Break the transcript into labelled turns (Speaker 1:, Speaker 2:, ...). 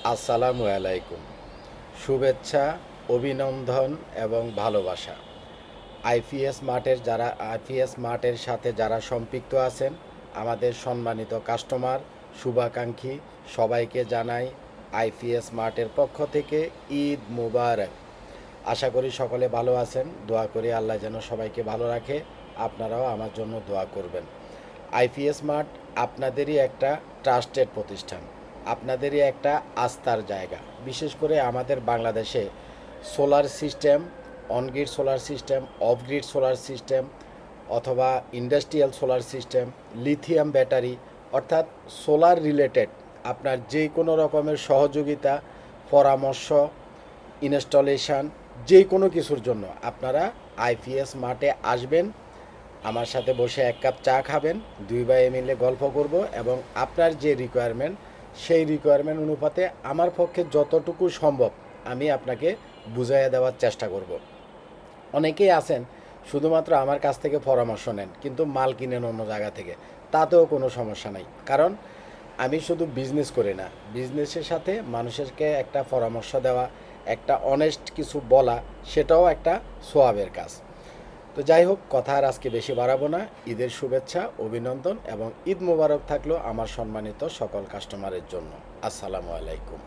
Speaker 1: আসসালামু আলাইকুম। শুভেচ্ছা, অভিনন্দন এবং ভালোবাসা। আইপিএস মার্টের সাথে যারা সম্পৃক্ত আছেন, আমাদের সম্মানিত কাস্টমার, শুভাকাঙ্ক্ষী সবাইকে জানাই আইপিএস মার্টের পক্ষ থেকে ঈদ মুবারক। আশা করি সকলে ভালো আছেন। দোয়া করি আল্লাহ যেন সবাইকে ভালো রাখে। আপনারাও আমার জন্য দোয়া করবেন। আইপিএস মার্ট আপনাদেরই একটা ট্রাস্টেড প্রতিষ্ঠান, আপনাদেরই একটা আস্থার জায়গা। বিশেষ করে আমাদের বাংলাদেশে solar system, on grid solar system, off grid solar system অথবা industrial solar system, lithium battery, অর্থাৎ সোলার রিলেটেড আপনার যে কোনো রকমের সহযোগিতা, পরামর্শ, ইনস্টলেশন, যে কোনো কিছুর জন্য আপনারা আইপিএস মার্টে আসবেন। আমার সাথে বসে এক কাপ চা খাবেন, দুই ভাই মিলে গল্প করব এবং আপনার যে রিকোয়ারমেন্ট সেই রিকোয়ারমেন্ট অনুপাতে আমার পক্ষে যতটুকু সম্ভব আমি আপনাকে বুঝাইয়া দেওয়ার চেষ্টা করব। অনেকেই আছেন শুধুমাত্র আমার কাছ থেকে পরামর্শ নেন কিন্তু মাল কিনেন অন্য জায়গা থেকে, তাতেও কোনো সমস্যা নাই। কারণ আমি শুধু বিজনেস করি না, বিজনেসের সাথে মানুষকে একটা পরামর্শ দেওয়া, একটা অনেস্ট কিছু বলা, সেটাও একটা সোয়াবের কাজ। তো যাই হোক, কথা আর আজকে বেশি বাড়াবো না। ঈদের শুভেচ্ছা, অভিনন্দন এবং ঈদ মোবারক থাকলো আমার সম্মানিত সকল কাস্টমারের জন্য। আসসালামু আলাইকুম।